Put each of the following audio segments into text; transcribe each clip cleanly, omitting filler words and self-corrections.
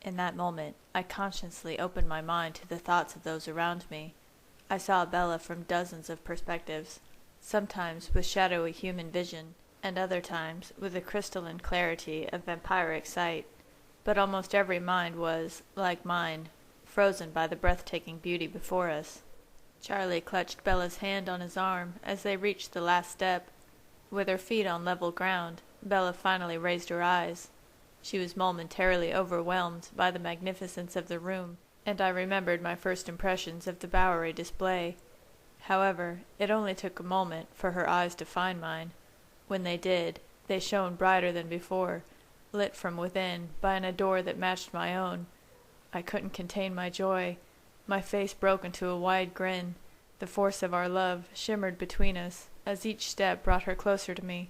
In that moment, I consciously opened my mind to the thoughts of those around me. I saw Bella from dozens of perspectives, sometimes with shadowy human vision, and other times with the crystalline clarity of vampiric sight. But almost every mind was, like mine, frozen by the breathtaking beauty before us. Charlie clutched Bella's hand on his arm as they reached the last step. With her feet on level ground, Bella finally raised her eyes. She was momentarily overwhelmed by the magnificence of the room, and I remembered my first impressions of the Bowery display. However, it only took a moment for her eyes to find mine. When they did, they shone brighter than before, lit from within by an ardor that matched my own. I couldn't contain my joy. My face broke into a wide grin. The force of our love shimmered between us as each step brought her closer to me.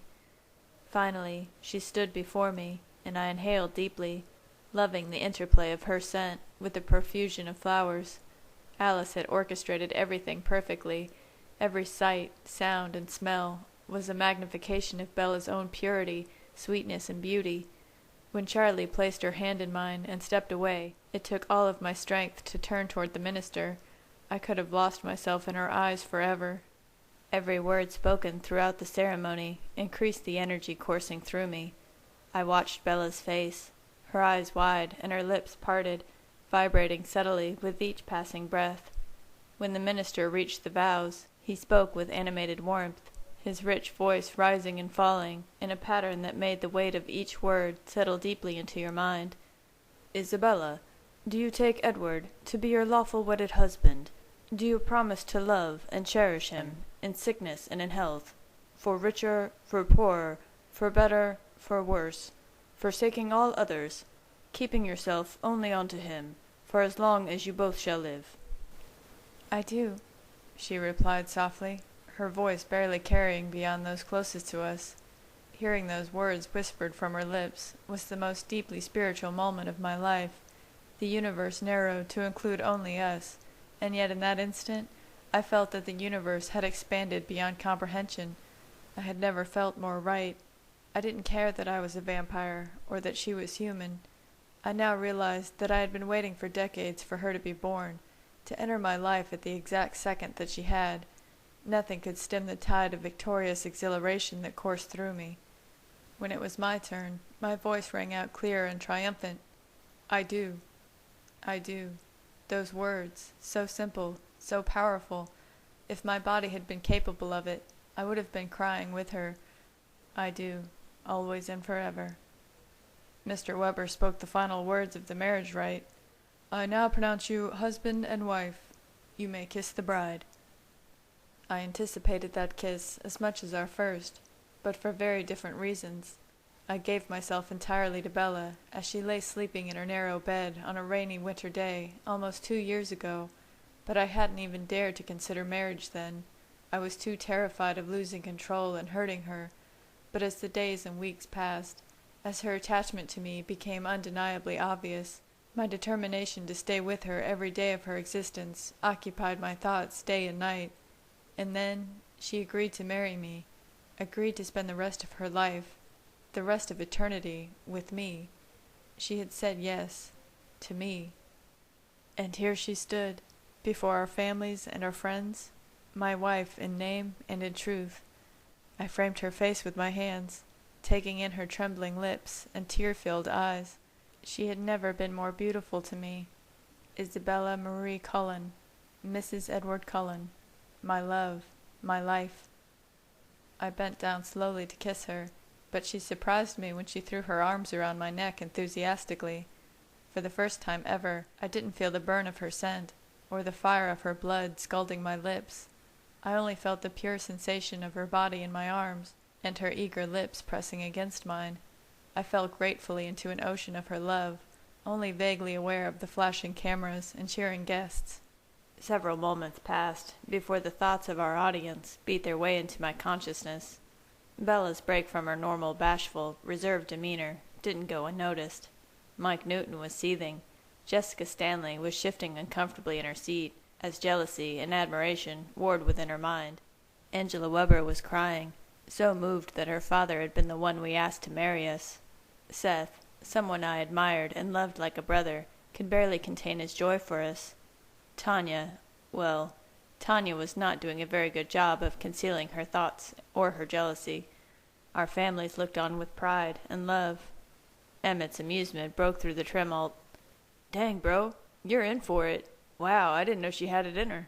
Finally, she stood before me, and I inhaled deeply, loving the interplay of her scent with the profusion of flowers. Alice had orchestrated everything perfectly. Every sight, sound, and smell was a magnification of Bella's own purity, sweetness, and beauty. When Charlie placed her hand in mine and stepped away, it took all of my strength to turn toward the minister. I could have lost myself in her eyes forever. Every word spoken throughout the ceremony increased the energy coursing through me. I watched Bella's face, her eyes wide and her lips parted, vibrating subtly with each passing breath. When the minister reached the vows, he spoke with animated warmth, his rich voice rising and falling in a pattern that made the weight of each word settle deeply into your mind. "Isabella, do you take Edward to be your lawful wedded husband? Do you promise to love and cherish him, in sickness and in health, for richer, for poorer, for better, for worse, forsaking all others, keeping yourself only unto him, for as long as you both shall live?" "I do," she replied softly, her voice barely carrying beyond those closest to us. Hearing those words whispered from her lips was the most deeply spiritual moment of my life. The universe narrowed to include only us, and yet in that instant I felt that the universe had expanded beyond comprehension. I had never felt more right. I didn't care that I was a vampire, or that she was human. I now realized that I had been waiting for decades for her to be born, to enter my life at the exact second that she had. Nothing could stem the tide of victorious exhilaration that coursed through me. When it was my turn, my voice rang out clear and triumphant. "I do. I do." Those words, so simple, so powerful. If my body had been capable of it, I would have been crying with her. "I do, always and forever." Mr. Weber spoke the final words of the marriage rite. "I now pronounce you husband and wife. You may kiss the bride." I anticipated that kiss as much as our first, but for very different reasons. I gave myself entirely to Bella as she lay sleeping in her narrow bed on a rainy winter day almost 2 years ago, but I hadn't even dared to consider marriage then. I was too terrified of losing control and hurting her. But as the days and weeks passed, as her attachment to me became undeniably obvious, my determination to stay with her every day of her existence occupied my thoughts day and night. And then she agreed to marry me, agreed to spend the rest of her life, the rest of eternity, with me. She had said yes, to me. And here she stood, before our families and our friends, my wife in name and in truth. I framed her face with my hands, taking in her trembling lips and tear-filled eyes. She had never been more beautiful to me. Isabella Marie Cullen, Mrs. Edward Cullen, my love, my life. I bent down slowly to kiss her, but she surprised me when she threw her arms around my neck enthusiastically. For the first time ever, I didn't feel the burn of her scent, or the fire of her blood scalding my lips. I only felt the pure sensation of her body in my arms, and her eager lips pressing against mine. I fell gratefully into an ocean of her love, only vaguely aware of the flashing cameras and cheering guests. Several moments passed before the thoughts of our audience beat their way into my consciousness. Bella's break from her normal, bashful, reserved demeanor didn't go unnoticed. Mike Newton was seething. Jessica Stanley was shifting uncomfortably in her seat, as jealousy and admiration warred within her mind. Angela Weber was crying, so moved that her father had been the one we asked to marry us. Seth, someone I admired and loved like a brother, could barely contain his joy for us. Tanya was not doing a very good job of concealing her thoughts or her jealousy. Our families looked on with pride and love. Emmett's amusement broke through the tumult. "Dang, bro, you're in for it. Wow, I didn't know she had it in her."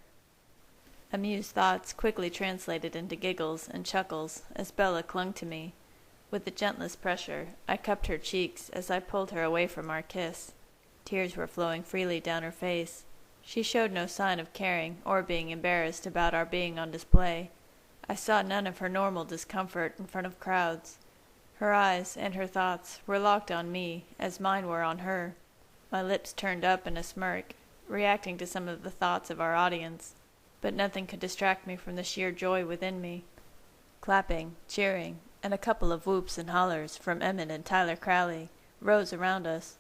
Amused thoughts quickly translated into giggles and chuckles as Bella clung to me. With the gentlest pressure, I cupped her cheeks as I pulled her away from our kiss. Tears were flowing freely down her face. She showed no sign of caring or being embarrassed about our being on display. I saw none of her normal discomfort in front of crowds. Her eyes and her thoughts were locked on me as mine were on her. My lips turned up in a smirk, reacting to some of the thoughts of our audience, but nothing could distract me from the sheer joy within me. Clapping, cheering, and a couple of whoops and hollers from Emmett and Tyler Crowley rose around us.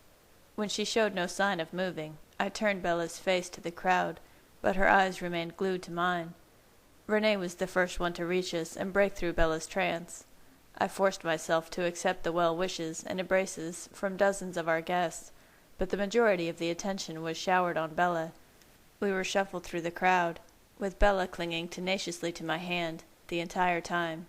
When she showed no sign of moving, I turned Bella's face to the crowd, but her eyes remained glued to mine. Renee was the first one to reach us and break through Bella's trance. I forced myself to accept the well wishes and embraces from dozens of our guests, but the majority of the attention was showered on Bella. We were shuffled through the crowd, with Bella clinging tenaciously to my hand the entire time.